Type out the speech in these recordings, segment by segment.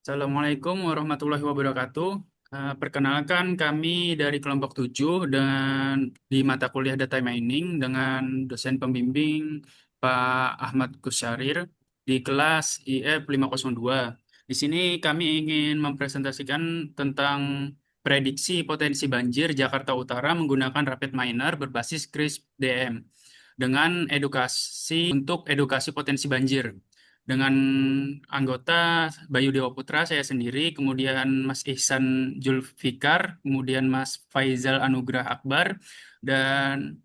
Assalamualaikum warahmatullahi wabarakatuh. Perkenalkan kami dari kelompok 7 dan di mata kuliah Data Mining dengan dosen pembimbing Pak Ahmad Kusyarir di kelas IF 502. Di sini kami ingin mempresentasikan tentang prediksi potensi banjir Jakarta Utara menggunakan Rapid Miner berbasis CRISP DM dengan edukasi potensi banjir dengan anggota Bayu Dewa Putra, saya sendiri, kemudian Mas Ihsan Julfikar, kemudian Mas Faizal Anugrah Akbar, dan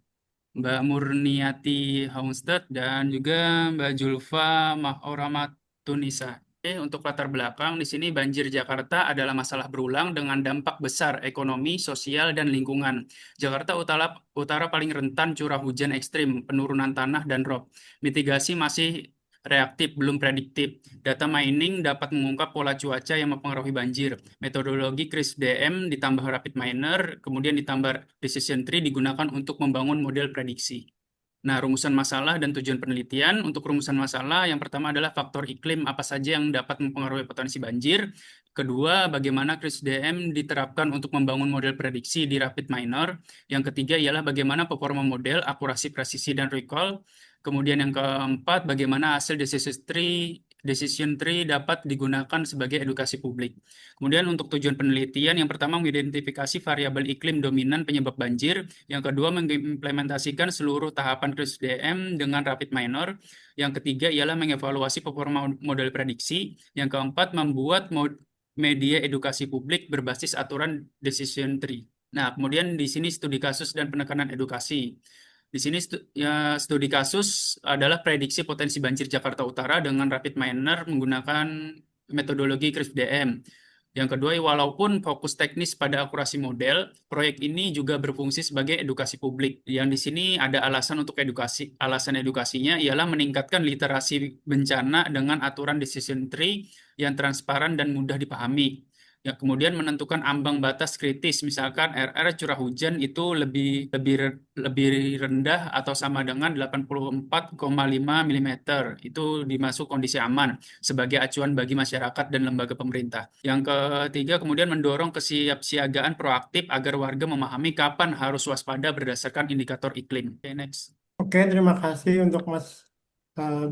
Mbak Murniati Haunstedt, dan juga Mbak Julfa Mahoramatunisa. Oke, untuk latar belakang, di sini banjir Jakarta adalah masalah berulang dengan dampak besar ekonomi, sosial, dan lingkungan. Jakarta Utara paling rentan curah hujan ekstrim, penurunan tanah, dan rob. Mitigasi masih reaktif, belum prediktif. Data mining dapat mengungkap pola cuaca yang mempengaruhi banjir. Metodologi CRISP-DM ditambah Rapid Miner, kemudian ditambah Decision Tree digunakan untuk membangun model prediksi. Nah, rumusan masalah dan tujuan penelitian. Untuk rumusan masalah, yang pertama adalah faktor iklim apa saja yang dapat mempengaruhi potensi banjir. Kedua, bagaimana CRISP-DM diterapkan untuk membangun model prediksi di Rapid Miner. Yang ketiga ialah bagaimana performa model, akurasi, presisi, dan recall. Kemudian yang keempat, bagaimana hasil decision tree dapat digunakan sebagai edukasi publik. Kemudian untuk tujuan penelitian, yang pertama mengidentifikasi variabel iklim dominan penyebab banjir. Yang kedua, mengimplementasikan seluruh tahapan CRISP-DM dengan Rapid Miner. Yang ketiga ialah mengevaluasi performa model prediksi. Yang keempat, membuat media edukasi publik berbasis aturan decision tree. Nah, kemudian di sini studi kasus dan penekanan edukasi. Di sini studi kasus adalah prediksi potensi banjir Jakarta Utara dengan Rapid Miner menggunakan metodologi CRISP-DM. Yang kedua, walaupun fokus teknis pada akurasi model, proyek ini juga berfungsi sebagai edukasi publik. Yang di sini ada alasan untuk edukasi. Alasan edukasinya ialah meningkatkan literasi bencana dengan aturan decision tree yang transparan dan mudah dipahami. Ya, kemudian menentukan ambang batas kritis, misalkan RR curah hujan itu lebih rendah atau sama dengan 84,5 mm. Itu dimasuk kondisi aman sebagai acuan bagi masyarakat dan lembaga pemerintah. Yang ketiga, kemudian mendorong kesiapsiagaan proaktif agar warga memahami kapan harus waspada berdasarkan indikator iklim. Oke, next. Oke, terima kasih untuk Mas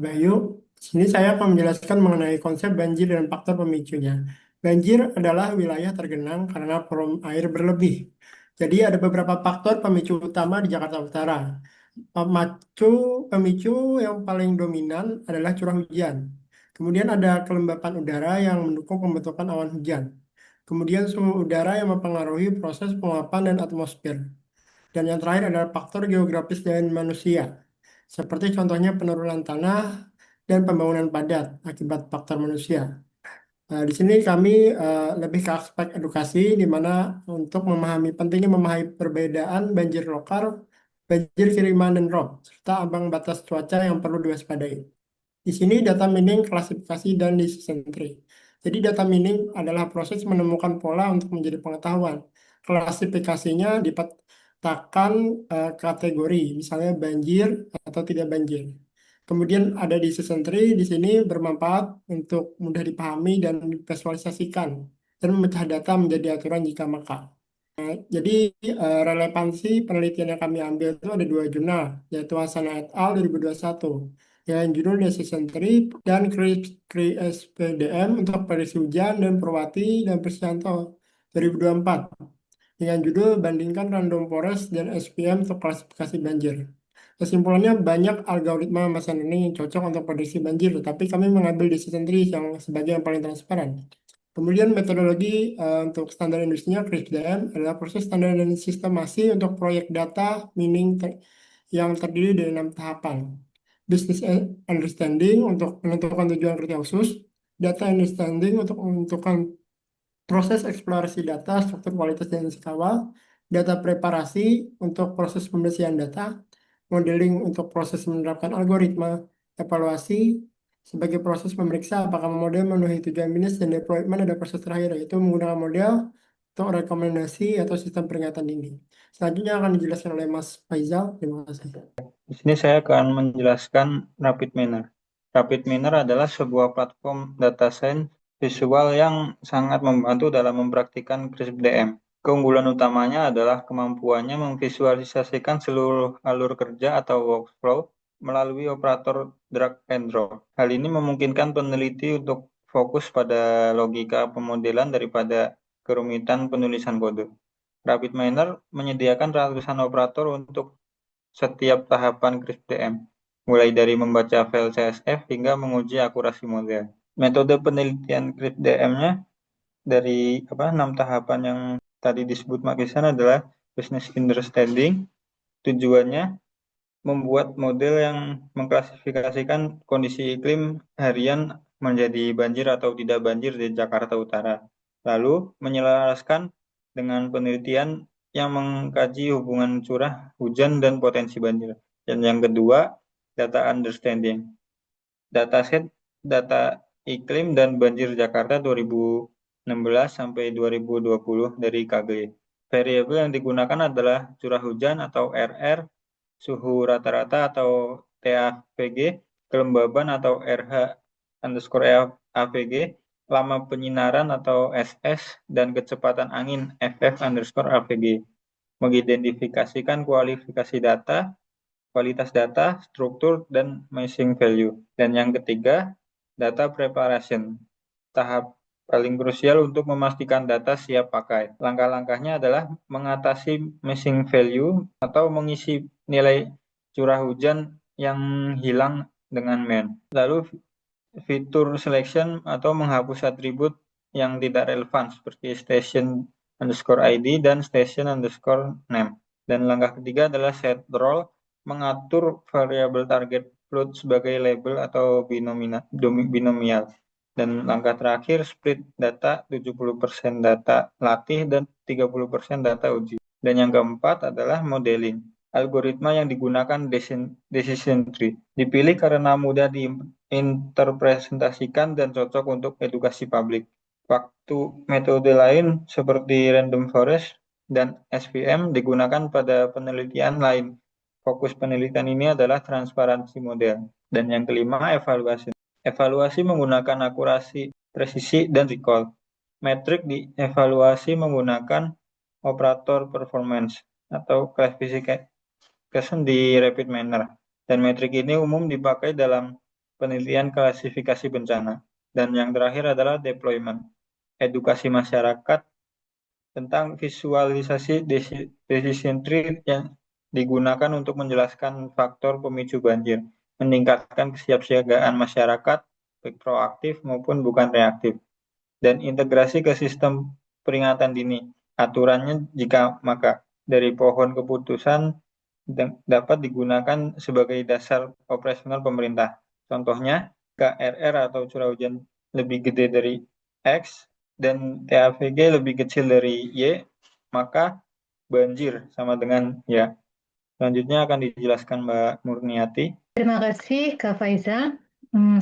Bayu. Sini saya akan menjelaskan mengenai konsep banjir dan faktor pemicunya. Banjir adalah wilayah tergenang karena volume air berlebih. Jadi ada beberapa faktor pemicu utama di Jakarta Utara. Pemacu, Pemicu yang paling dominan adalah curah hujan. Kemudian ada kelembapan udara yang mendukung pembentukan awan hujan. Kemudian suhu udara yang mempengaruhi proses penguapan dan atmosfer. Dan yang terakhir adalah faktor geografis dan manusia, seperti contohnya penurunan tanah dan pembangunan padat akibat faktor manusia. Di sini kami lebih ke aspek edukasi, di mana untuk pentingnya memahami perbedaan banjir lokal, banjir kiriman dan rob, serta ambang batas cuaca yang perlu diwaspadai. Di sini data mining, klasifikasi, dan decision tree. Jadi data mining adalah proses menemukan pola untuk menjadi pengetahuan. Klasifikasinya dipetakan kategori, misalnya banjir atau tidak banjir. Kemudian ada decision tree di sini bermanfaat untuk mudah dipahami dan divisualisasikan dan memecah data menjadi aturan jika maka. Jadi relevansi penelitian yang kami ambil itu ada dua jurnal, yaitu Hasana et al. 2021 dengan judul Decision Tree dan CRISP-DM untuk prediksi hujan dan Purwati dan Priscianto 2024 dengan judul Bandingkan Random Forest dan SPM untuk klasifikasi banjir. Kesimpulannya banyak algoritma machine learning yang cocok untuk prediksi banjir, tapi kami mengambil decision tree yang sebagai yang paling transparan. Kemudian metodologi untuk standar industrinya CRISP-DM adalah proses standar dan sistemasi untuk proyek data mining yang terdiri dari 6 tahapan. Business understanding untuk menentukan tujuan kerja khusus, data understanding untuk menentukan proses eksplorasi data, struktur kualitas dan risiko awal, data preparasi untuk proses pembersihan data, modeling untuk proses menerapkan algoritma, evaluasi sebagai proses memeriksa apakah model memenuhi tujuan bisnis, dan deployment ada proses terakhir yaitu menggunakan model untuk rekomendasi atau sistem peringatan dini. Selanjutnya akan dijelaskan oleh Mas Faizal. Terima kasih. Di sini saya akan menjelaskan Rapid Miner. Rapid Miner adalah sebuah platform data science visual yang sangat membantu dalam mempraktikkan CRISP-DM. Keunggulan utamanya adalah kemampuannya memvisualisasikan seluruh alur kerja atau workflow melalui operator drag and drop. Hal ini memungkinkan peneliti untuk fokus pada logika pemodelan daripada kerumitan penulisan kode. RapidMiner menyediakan ratusan operator untuk setiap tahapan CRISP-DM, mulai dari membaca file CSV hingga menguji akurasi model. Metode penelitian CRISP-DM-nya dari 6 tahapan yang tadi disebut Makisan adalah business understanding. Tujuannya membuat model yang mengklasifikasikan kondisi iklim harian menjadi banjir atau tidak banjir di Jakarta Utara. Lalu menyelaraskan dengan penelitian yang mengkaji hubungan curah hujan dan potensi banjir. Dan yang kedua, data understanding. Dataset data iklim dan banjir Jakarta 2016 sampai 2020 dari KG. Variabel yang digunakan adalah curah hujan atau RR, suhu rata-rata atau TAVG, kelembaban atau RH underscore AVG, lama penyinaran atau SS, dan kecepatan angin FF underscore AVG. Mengidentifikasikan kualifikasi data, kualitas data, struktur, dan missing value. Dan yang ketiga, data preparation. Tahap paling krusial untuk memastikan data siap pakai. Langkah-langkahnya adalah mengatasi missing value atau mengisi nilai curah hujan yang hilang dengan main. Lalu fitur selection atau menghapus atribut yang tidak relevan seperti station underscore ID dan station underscore name. Dan langkah ketiga adalah set role, mengatur variabel target float sebagai label atau binomial. Dan langkah terakhir, split data 70% data latih dan 30% data uji. Dan yang keempat adalah modeling. Algoritma yang digunakan decision tree. Dipilih karena mudah diinterpretasikan dan cocok untuk edukasi publik. Waktu metode lain seperti random forest dan SVM digunakan pada penelitian lain. Fokus penelitian ini adalah transparansi model. Dan yang kelima, evaluasi. Evaluasi menggunakan akurasi, presisi, dan recall. Metrik dievaluasi menggunakan operator performance atau classification di RapidMiner. Dan metrik ini umum dipakai dalam penelitian klasifikasi bencana. Dan yang terakhir adalah deployment. Edukasi masyarakat tentang visualisasi decision tree yang digunakan untuk menjelaskan faktor pemicu banjir, meningkatkan kesiapsiagaan masyarakat, baik proaktif maupun bukan reaktif, dan integrasi ke sistem peringatan dini. Aturannya jika maka dari pohon keputusan dapat digunakan sebagai dasar operasional pemerintah. Contohnya, KRR atau curah hujan lebih gede dari X dan TAVG lebih kecil dari Y, maka banjir sama dengan ya. Selanjutnya akan dijelaskan Mbak Murniati. Terima kasih Kak Faizal.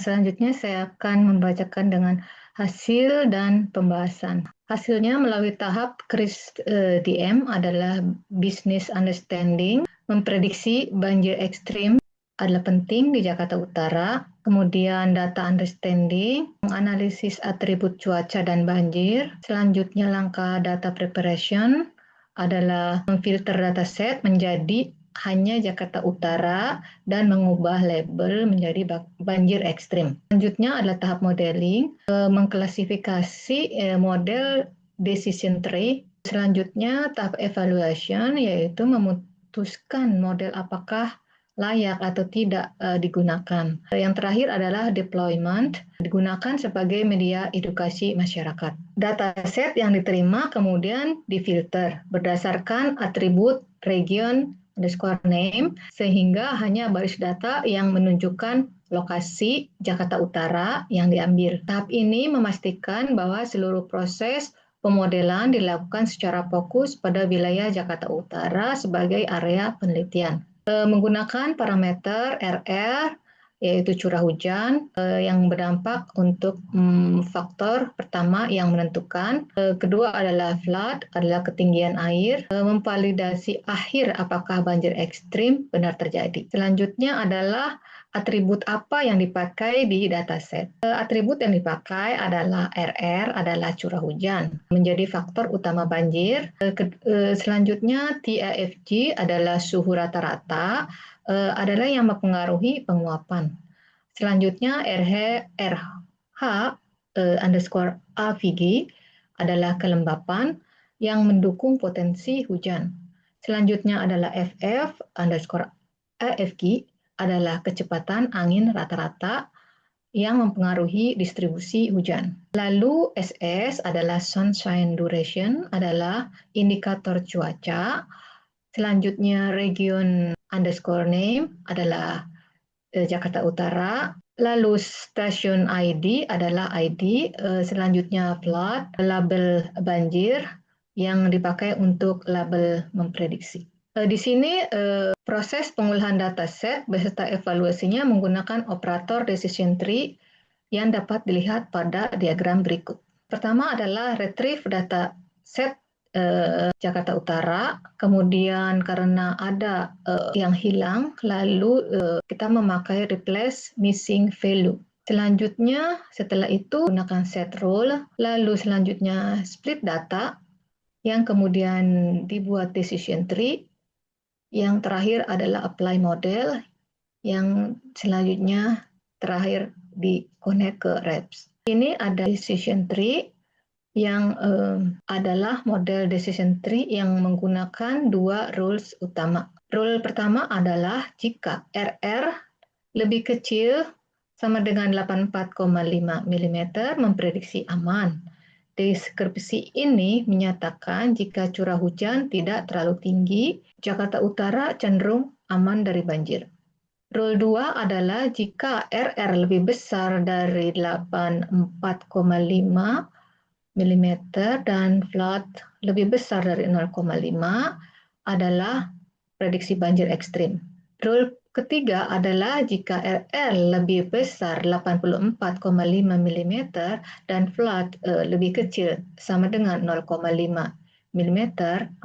Selanjutnya saya akan membacakan dengan hasil dan pembahasan. Hasilnya melalui tahap CRISP-DM adalah business understanding, memprediksi banjir ekstrim adalah penting di Jakarta Utara, kemudian data understanding, menganalisis atribut cuaca dan banjir, selanjutnya langkah data preparation adalah memfilter dataset menjadi hanya Jakarta Utara dan mengubah label menjadi banjir ekstrim. Selanjutnya adalah tahap modeling, mengklasifikasi model decision tree. Selanjutnya tahap evaluation, yaitu memutuskan model apakah layak atau tidak digunakan. Yang terakhir adalah deployment, digunakan sebagai media edukasi masyarakat. Dataset yang diterima kemudian difilter berdasarkan atribut region underscore name, sehingga hanya baris data yang menunjukkan lokasi Jakarta Utara yang diambil. Tahap ini memastikan bahwa seluruh proses pemodelan dilakukan secara fokus pada wilayah Jakarta Utara sebagai area penelitian. Menggunakan parameter RR, yaitu curah hujan, yang berdampak untuk faktor pertama yang menentukan. Kedua adalah flood, adalah ketinggian air, memvalidasi akhir apakah banjir ekstrim benar terjadi. Selanjutnya adalah atribut apa yang dipakai di dataset. Atribut yang dipakai adalah RR, adalah curah hujan, menjadi faktor utama banjir. Selanjutnya TAFG adalah suhu rata-rata, adalah yang mempengaruhi penguapan. Selanjutnya RH underscore AVG adalah kelembapan yang mendukung potensi hujan. Selanjutnya adalah FF underscore AFG adalah kecepatan angin rata-rata yang mempengaruhi distribusi hujan. Lalu SS adalah sunshine duration, adalah indikator cuaca. Selanjutnya region underscore name adalah Jakarta Utara. Lalu stasiun ID adalah ID. Selanjutnya flood, label banjir yang dipakai untuk label memprediksi. Di sini proses pengolahan dataset beserta evaluasinya menggunakan operator decision tree yang dapat dilihat pada diagram berikut. Pertama adalah retrieve dataset Jakarta Utara, kemudian karena ada yang hilang, lalu kita memakai replace missing value. Selanjutnya, setelah itu gunakan set rule, lalu selanjutnya split data, yang kemudian dibuat decision tree, yang terakhir adalah apply model, yang selanjutnya terakhir di connect ke REPS. Ini ada decision tree yang adalah model decision tree yang menggunakan dua rules utama. Rule pertama adalah jika RR lebih kecil sama dengan 84,5 mm memprediksi aman. Deskripsi ini menyatakan jika curah hujan tidak terlalu tinggi, Jakarta Utara cenderung aman dari banjir. Rule 2 adalah jika RR lebih besar dari 84,5 mm dan flood lebih besar dari 0,5 adalah prediksi banjir ekstrim. Rule ketiga adalah jika RR lebih besar 84,5 mm dan flood lebih kecil sama dengan 0,5 mm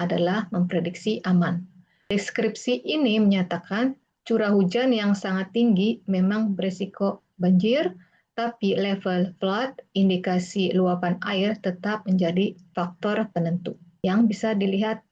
adalah memprediksi aman. Deskripsi ini menyatakan curah hujan yang sangat tinggi memang berisiko banjir, tapi level flood, indikasi luapan air tetap menjadi faktor penentu yang bisa dilihat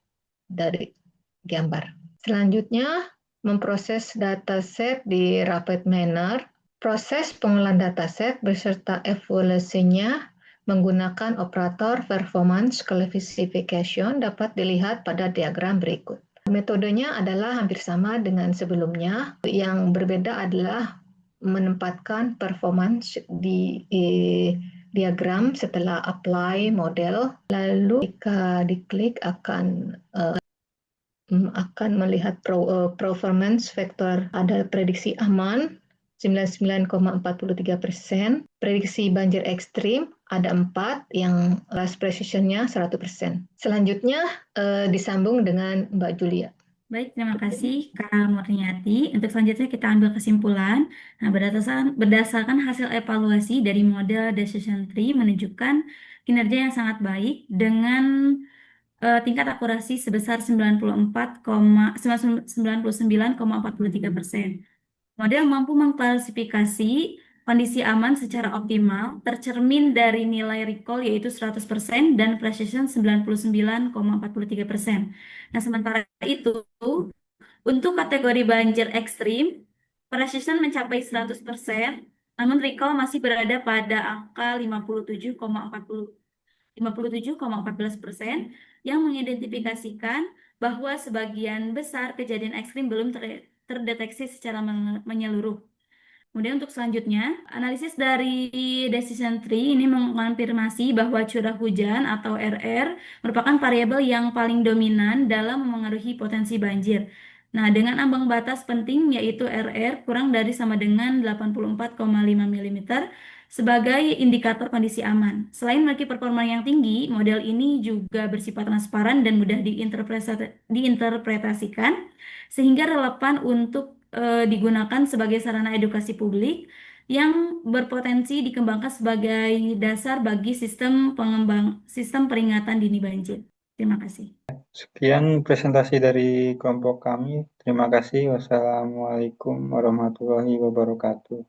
dari gambar. Selanjutnya, memproses dataset di rapid manner. Proses pengolahan dataset beserta evaluasinya menggunakan operator performance classification dapat dilihat pada diagram berikut. Metodenya adalah hampir sama dengan sebelumnya. Yang berbeda adalah menempatkan performance di diagram setelah apply model, lalu jika diklik akan melihat performance vektor. Ada prediksi aman 99,43%, prediksi banjir ekstrim ada 4 yang last precision-nya 100%. Selanjutnya disambung dengan Mbak Julia. Baik, terima kasih Kak Murniati. Untuk selanjutnya kita ambil kesimpulan. Nah, berdasarkan hasil evaluasi dari model decision tree menunjukkan kinerja yang sangat baik dengan tingkat akurasi sebesar 99,43%. Model mampu mengklasifikasi kondisi aman secara optimal, tercermin dari nilai recall yaitu 100% dan precision 99,43%. Nah, sementara itu, untuk kategori banjir ekstrim, precision mencapai 100%, namun recall masih berada pada angka 57,14% yang mengidentifikasikan bahwa sebagian besar kejadian ekstrim belum terdeteksi secara menyeluruh. Kemudian untuk selanjutnya, analisis dari decision tree ini mengonfirmasi bahwa curah hujan atau RR merupakan variabel yang paling dominan dalam memengaruhi potensi banjir. Nah, dengan ambang batas penting yaitu RR kurang dari sama dengan 84,5 mm sebagai indikator kondisi aman. Selain memiliki performa yang tinggi, model ini juga bersifat transparan dan mudah diinterpretasikan sehingga relevan untuk digunakan sebagai sarana edukasi publik yang berpotensi dikembangkan sebagai dasar bagi sistem peringatan dini banjir. Terima kasih. Sekian presentasi dari kelompok kami. Terima kasih. Wassalamualaikum warahmatullahi wabarakatuh.